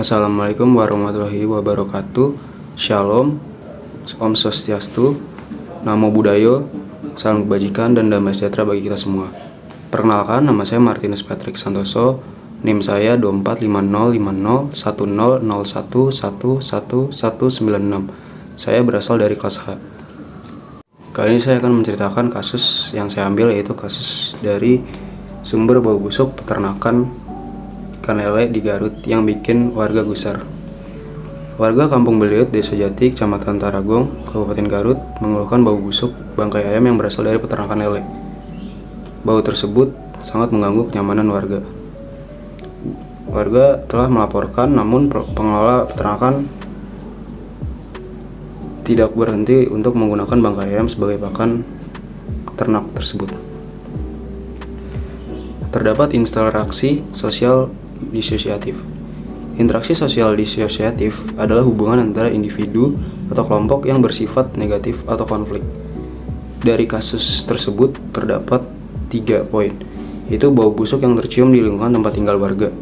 Assalamualaikum warahmatullahi wabarakatuh. Shalom, Om Swastiastu, Namo Buddhaya, salam kebajikan dan damai sejahtera bagi kita semua. Perkenalkan, nama saya Martinus Patrick Santoso. NIM saya 2450501001111196. Saya berasal dari kelas H. Kali ini saya akan menceritakan kasus yang saya ambil, yaitu kasus dari sumber bau busuk peternakan ikan lele di Garut yang bikin warga gusar. Warga Kampung Beliut, Desa Jati, Kecamatan Taragong, Kabupaten Garut mengeluhkan bau busuk bangkai ayam yang berasal dari peternakan lele. Bau tersebut sangat mengganggu kenyamanan warga. Warga telah melaporkan, namun pengelola peternakan tidak berhenti untuk menggunakan bangkai ayam sebagai pakan ternak tersebut. Terdapat interaksi sosial disosiatif. Interaksi sosial disosiatif adalah hubungan antara individu atau kelompok yang bersifat negatif atau konflik. Dari kasus tersebut terdapat 3 poin, yaitu bau busuk yang tercium di lingkungan tempat tinggal warga.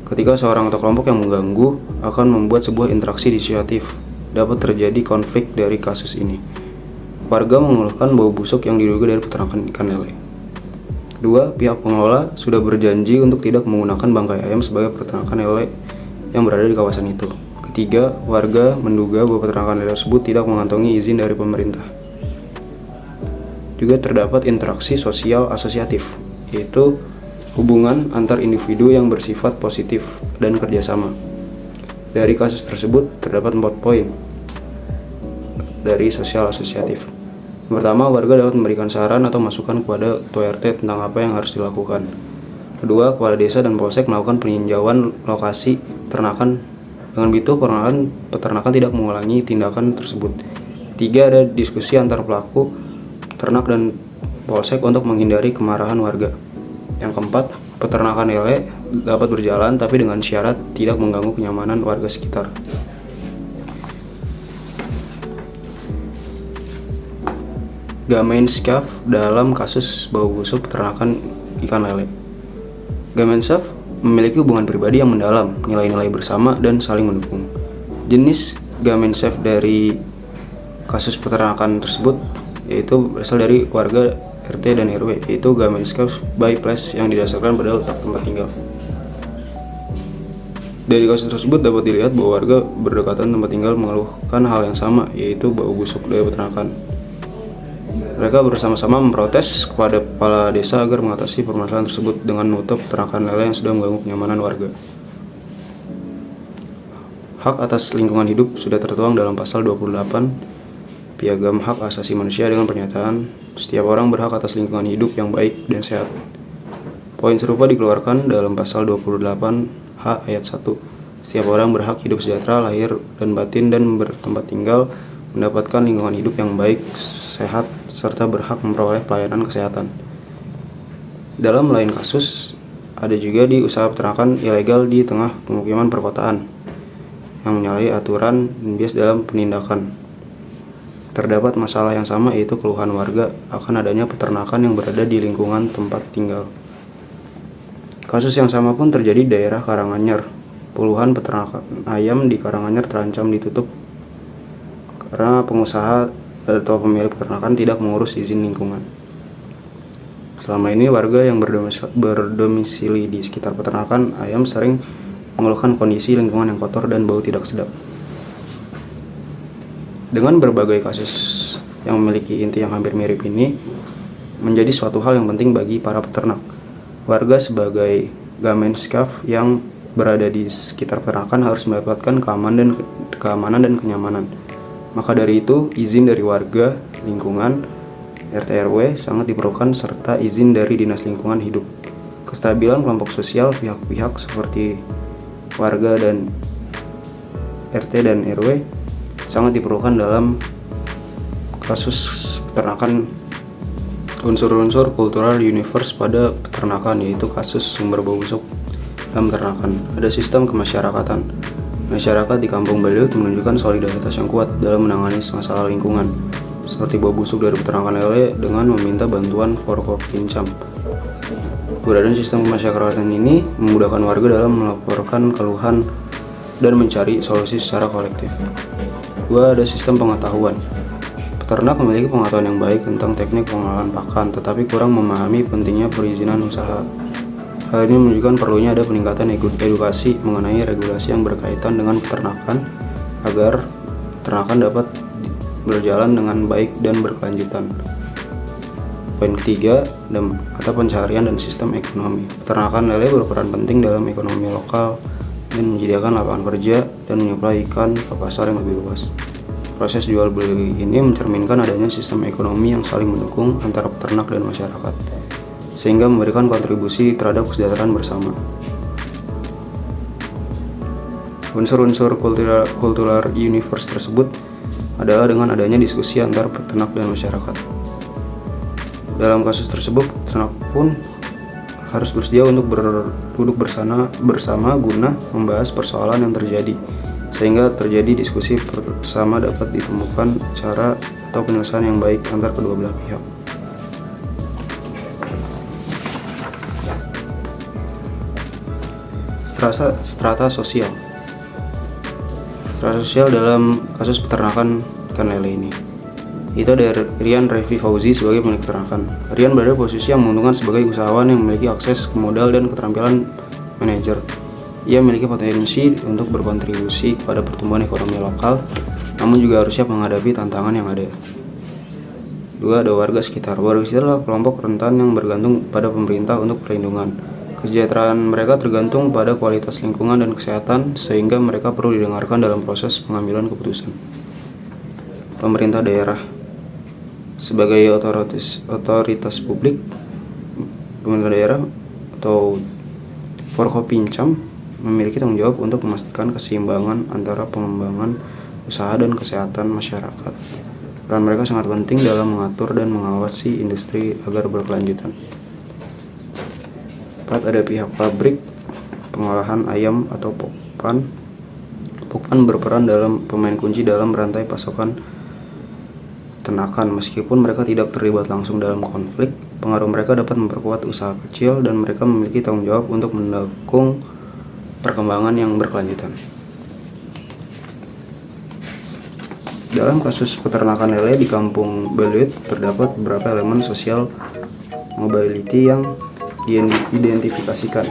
Ketika seorang atau kelompok yang mengganggu akan membuat sebuah interaksi disosiatif, dapat terjadi konflik dari kasus ini. Warga mengeluhkan bau busuk yang diduga dari peternakan ikan lele. 2. Pihak pengelola sudah berjanji untuk tidak menggunakan bangkai ayam sebagai peternakan lele yang berada di kawasan itu. Ketiga, warga menduga bahwa peternakan lele tersebut tidak mengantongi izin dari pemerintah. Juga terdapat interaksi sosial asosiatif, yaitu hubungan antar individu yang bersifat positif dan kerjasama. Dari kasus tersebut terdapat 4 poin dari sosial asosiatif. Yang pertama, warga dapat memberikan saran atau masukan kepada Ketua RT tentang apa yang harus dilakukan. Kedua, kepala desa dan polsek melakukan peninjauan lokasi peternakan. Dengan begitu, peternakan tidak mengulangi tindakan tersebut. 3. Ada diskusi antar pelaku ternak dan polsek untuk menghindari kemarahan warga. Yang keempat, peternakan lele dapat berjalan tapi dengan syarat tidak mengganggu kenyamanan warga sekitar. Gemeinschaft dalam kasus bau busuk peternakan ikan lele. Gemeinschaft memiliki hubungan pribadi yang mendalam, nilai-nilai bersama, dan saling mendukung. Jenis Gemeinschaft dari kasus peternakan tersebut yaitu berasal dari warga RT dan RW, yaitu Gemeinschaft by place yang didasarkan pada letak tempat tinggal. Dari kasus tersebut dapat dilihat bahwa warga berdekatan tempat tinggal mengeluhkan hal yang sama, yaitu bau busuk dari peternakan. Mereka bersama-sama memprotes kepada kepala desa agar mengatasi permasalahan tersebut dengan menutup peternakan lele yang sudah mengganggu kenyamanan warga. Hak atas lingkungan hidup sudah tertuang dalam pasal 28 Piagam Hak Asasi Manusia dengan pernyataan setiap orang berhak atas lingkungan hidup yang baik dan sehat. Poin serupa dikeluarkan dalam pasal 28H ayat 1. Setiap orang berhak hidup sejahtera lahir dan batin dan bertempat tinggal, mendapatkan lingkungan hidup yang baik, sehat, serta berhak memperoleh pelayanan kesehatan. Dalam lain kasus, ada juga di usaha peternakan ilegal di tengah pemukiman perkotaan yang menyalahi aturan dan bias dalam penindakan. Terdapat masalah yang sama, yaitu keluhan warga akan adanya peternakan yang berada di lingkungan tempat tinggal. Kasus yang sama pun terjadi di daerah Karanganyar. Puluhan peternakan ayam di Karanganyar terancam ditutup karena pengusaha atau pemilik peternakan tidak mengurus izin lingkungan. Selama ini warga yang berdomisili di sekitar peternakan ayam sering mengeluhkan kondisi lingkungan yang kotor dan bau tidak sedap. Dengan berbagai kasus yang memiliki inti yang hampir mirip ini, menjadi suatu hal yang penting bagi para peternak. Warga sebagai Gemeinschaft yang berada di sekitar peternakan harus mendapatkan keamanan dan kenyamanan. Maka dari itu, izin dari warga, lingkungan, RT RW sangat diperlukan, serta izin dari Dinas Lingkungan Hidup. Kestabilan kelompok sosial pihak-pihak seperti warga dan RT dan RW sangat diperlukan dalam kasus peternakan. Unsur-unsur cultural universe pada peternakan, yaitu kasus sumber bau busuk dalam peternakan. Ada sistem kemasyarakatan. Masyarakat di Kampung Beliut menunjukkan solidaritas yang kuat dalam menangani masalah lingkungan, seperti bau busuk dari peternakan lele dengan meminta bantuan Forkopimcam. Keberadaan sistem kemasyarakatan ini memudahkan warga dalam melaporkan keluhan dan mencari solusi secara kolektif. 2. Ada sistem pengetahuan. Peternak memiliki pengetahuan yang baik tentang teknik pengolahan pakan, tetapi kurang memahami pentingnya perizinan usaha. Hal ini menunjukkan perlunya ada peningkatan edukasi mengenai regulasi yang berkaitan dengan peternakan agar peternakan dapat berjalan dengan baik dan berkelanjutan. Poin ketiga, atau pencaharian dan sistem ekonomi. Peternakan lele berperan penting dalam ekonomi lokal dan menyediakan lapangan kerja dan menyuplai ikan ke pasar yang lebih luas. Proses jual beli ini mencerminkan adanya sistem ekonomi yang saling mendukung antara peternak dan masyarakat, sehingga memberikan kontribusi terhadap kesejahteraan bersama. Unsur-unsur kultural universe tersebut adalah dengan adanya diskusi antara peternak dan masyarakat. Dalam kasus tersebut, peternak pun harus bersedia untuk duduk bersama guna membahas persoalan yang terjadi, sehingga terjadi diskusi bersama dapat ditemukan cara atau penyelesaian yang baik antar kedua belah pihak. Strata sosial. Strata sosial dalam kasus peternakan ikan lele ini. Itu ada Rian Revi Fauzi sebagai pemilik peternakan. Rian berada posisi yang menguntungkan sebagai usahawan yang memiliki akses ke modal dan keterampilan manajer. Ia memiliki potensi untuk berkontribusi kepada pertumbuhan ekonomi lokal, namun juga harus siap menghadapi tantangan yang ada. 2. Ada warga sekitar. Warga sekitar adalah kelompok rentan yang bergantung pada pemerintah untuk perlindungan. Kesejahteraan mereka tergantung pada kualitas lingkungan dan kesehatan, sehingga mereka perlu didengarkan dalam proses pengambilan keputusan. Pemerintah daerah. Sebagai otoritas publik, pemerintah daerah atau Forkopincam memiliki tanggung jawab untuk memastikan keseimbangan antara pengembangan usaha dan kesehatan masyarakat. Peran mereka sangat penting dalam mengatur dan mengawasi industri agar berkelanjutan. 4. Ada pihak pabrik pengolahan ayam atau Pokpan. Pokpan berperan dalam pemain kunci dalam rantai pasokan peternakan. Meskipun mereka tidak terlibat langsung dalam konflik, pengaruh mereka dapat memperkuat usaha kecil dan mereka memiliki tanggung jawab untuk mendukung perkembangan yang berkelanjutan. Dalam kasus peternakan lele di Kampung Beluit, terdapat beberapa elemen sosial mobility yang diidentifikasikan.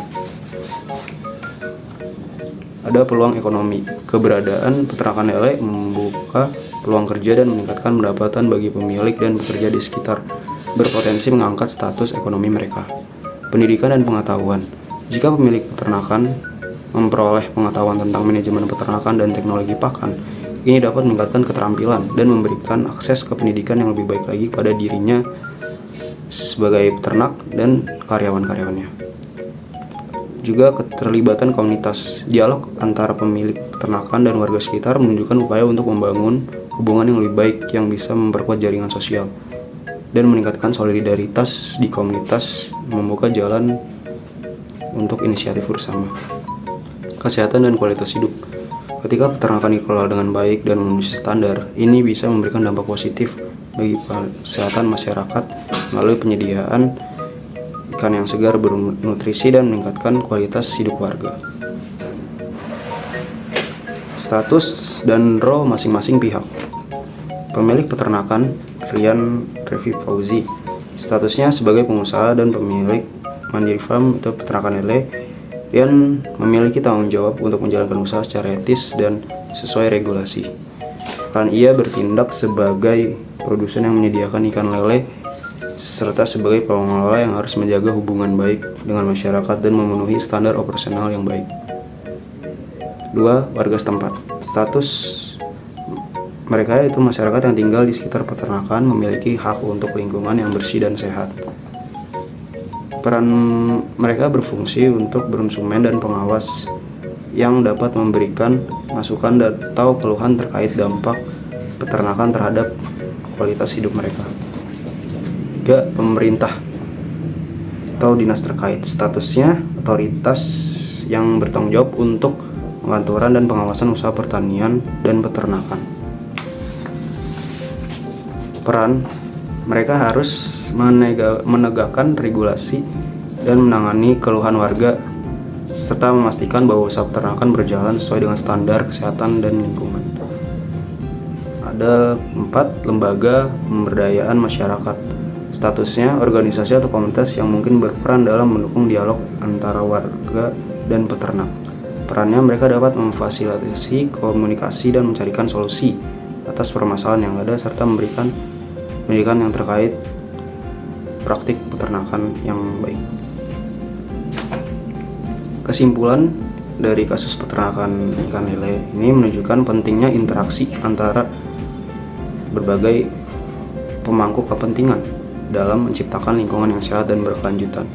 Ada peluang ekonomi. Keberadaan peternakan lele membuka peluang kerja dan meningkatkan pendapatan bagi pemilik dan pekerja di sekitar, berpotensi mengangkat status ekonomi mereka. Pendidikan dan pengetahuan. Jika pemilik peternakan memperoleh pengetahuan tentang manajemen peternakan dan teknologi pakan, ini dapat meningkatkan keterampilan dan memberikan akses ke pendidikan yang lebih baik lagi pada dirinya sebagai peternak dan karyawan-karyawannya. Juga keterlibatan komunitas. Dialog antara pemilik peternakan dan warga sekitar menunjukkan upaya untuk membangun hubungan yang lebih baik yang bisa memperkuat jaringan sosial dan meningkatkan solidaritas di komunitas, membuka jalan untuk inisiatif bersama. Kesehatan dan kualitas hidup. Ketika peternakan dikelola dengan baik dan memenuhi standar, ini bisa memberikan dampak positif bagi kesehatan masyarakat melalui penyediaan ikan yang segar bernutrisi dan meningkatkan kualitas hidup warga. Status dan role masing-masing pihak. Pemilik peternakan Rian Revi Fauzi, statusnya sebagai pengusaha dan pemilik mandiri farm atau peternakan lele. Rian memiliki tanggung jawab untuk menjalankan usaha secara etis dan sesuai regulasi. Peran ia bertindak sebagai produsen yang menyediakan ikan lele serta sebagai pengelola yang harus menjaga hubungan baik dengan masyarakat dan memenuhi standar operasional yang baik. 2. Warga setempat. Status mereka yaitu masyarakat yang tinggal di sekitar peternakan memiliki hak untuk lingkungan yang bersih dan sehat. Peran mereka berfungsi untuk berkonsumen dan pengawas yang dapat memberikan masukan atau keluhan terkait dampak peternakan terhadap kualitas hidup mereka. 3. Pemerintah atau dinas terkait. Statusnya otoritas yang bertanggung jawab untuk pengaturan dan pengawasan usaha pertanian dan peternakan. Peran mereka harus menegakkan regulasi dan menangani keluhan warga serta memastikan bahwa usaha peternakan berjalan sesuai dengan standar kesehatan dan lingkungan. Ada 4 lembaga pemberdayaan masyarakat. Statusnya organisasi atau komunitas yang mungkin berperan dalam mendukung dialog antara warga dan peternak. Perannya mereka dapat memfasilitasi komunikasi dan mencarikan solusi atas permasalahan yang ada serta memberikan pendidikan yang terkait praktik peternakan yang baik. Kesimpulan dari kasus peternakan ikan lele ini menunjukkan pentingnya interaksi antara berbagai pemangku kepentingan dalam menciptakan lingkungan yang sehat dan berkelanjutan.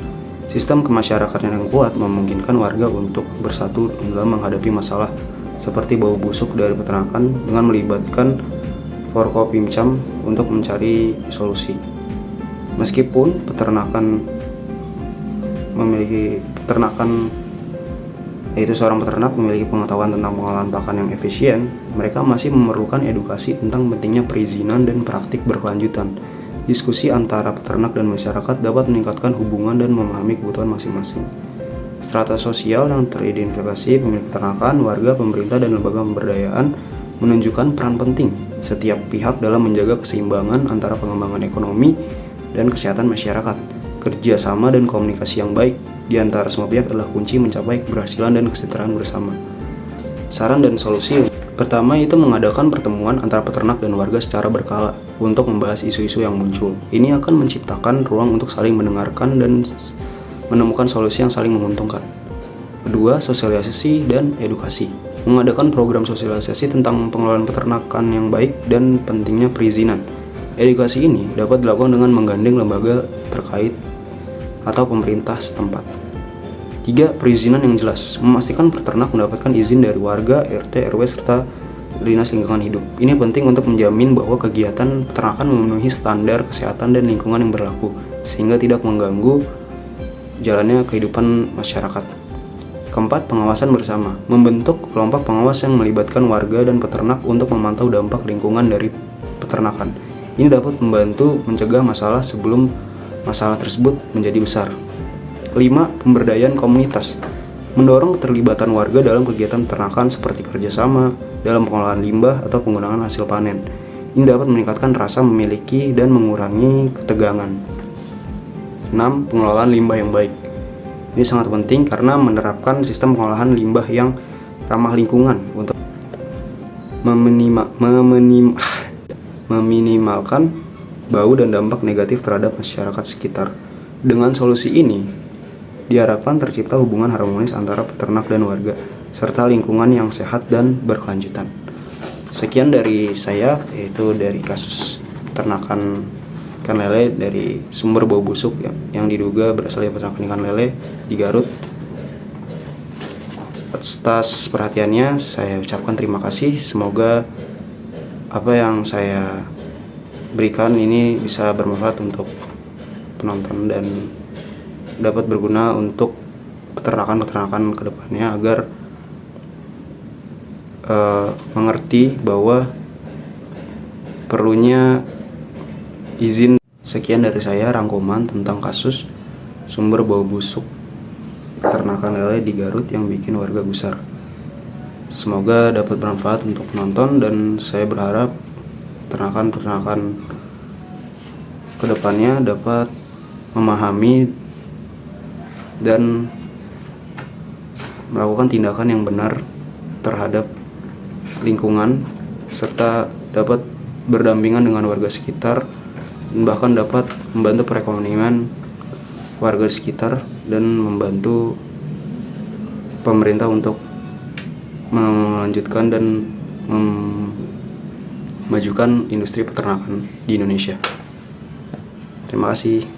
Sistem kemasyarakatan yang kuat memungkinkan warga untuk bersatu dalam menghadapi masalah seperti bau busuk dari peternakan dengan melibatkan Forkopimcam untuk mencari solusi. Meskipun yaitu seorang peternak memiliki pengetahuan tentang pengolahan pakan yang efisien, mereka masih memerlukan edukasi tentang pentingnya perizinan dan praktik berkelanjutan. Diskusi antara peternak dan masyarakat dapat meningkatkan hubungan dan memahami kebutuhan masing-masing. Strata sosial yang teridentifikasi, pemilik peternakan, warga, pemerintah, dan lembaga pemberdayaan menunjukkan peran penting setiap pihak dalam menjaga keseimbangan antara pengembangan ekonomi dan kesehatan masyarakat. Kerjasama dan komunikasi yang baik di antara semua pihak adalah kunci mencapai keberhasilan dan kesejahteraan bersama. Saran dan solusi. Pertama, itu mengadakan pertemuan antara peternak dan warga secara berkala untuk membahas isu-isu yang muncul. Ini akan menciptakan ruang untuk saling mendengarkan dan menemukan solusi yang saling menguntungkan. Kedua, sosialisasi dan edukasi. Mengadakan program sosialisasi tentang pengelolaan peternakan yang baik dan pentingnya perizinan. Edukasi ini dapat dilakukan dengan menggandeng lembaga terkait atau pemerintah setempat. 3. Perizinan yang jelas. Memastikan peternak mendapatkan izin dari warga, RT, RW, serta Dinas Lingkungan Hidup. Ini penting untuk menjamin bahwa kegiatan peternakan memenuhi standar kesehatan dan lingkungan yang berlaku, sehingga tidak mengganggu jalannya kehidupan masyarakat. Keempat, pengawasan bersama. Membentuk kelompok pengawas yang melibatkan warga dan peternak untuk memantau dampak lingkungan dari peternakan. Ini dapat membantu mencegah masalah sebelum masalah tersebut menjadi besar. 5. Pemberdayaan komunitas. Mendorong keterlibatan warga dalam kegiatan peternakan seperti kerjasama dalam pengolahan limbah atau penggunaan hasil panen. Ini dapat meningkatkan rasa memiliki dan mengurangi ketegangan. 6. Pengelolaan limbah yang baik. Ini sangat penting karena menerapkan sistem pengolahan limbah yang ramah lingkungan untuk meminimalkan bau dan dampak negatif terhadap masyarakat sekitar. Dengan solusi ini, diharapkan tercipta hubungan harmonis antara peternak dan warga, serta lingkungan yang sehat dan berkelanjutan. Sekian dari saya, yaitu dari kasus peternakan ikan lele dari sumber bau busuk yang diduga berasal dari peternakan ikan lele di Garut. Atas perhatiannya, saya ucapkan terima kasih. Semoga apa yang saya berikan ini bisa bermanfaat untuk penonton dan dapat berguna untuk peternakan ke depannya agar mengerti bahwa perlunya izin. Sekian dari saya rangkuman tentang kasus sumber bau busuk peternakan lele di Garut yang bikin warga gusar. Semoga dapat bermanfaat untuk penonton dan saya berharap peternakan ke depannya dapat memahami dan melakukan tindakan yang benar terhadap lingkungan serta dapat berdampingan dengan warga sekitar dan bahkan dapat membantu perekonomian warga sekitar dan membantu pemerintah untuk melanjutkan dan memajukan industri peternakan di Indonesia. Terima kasih.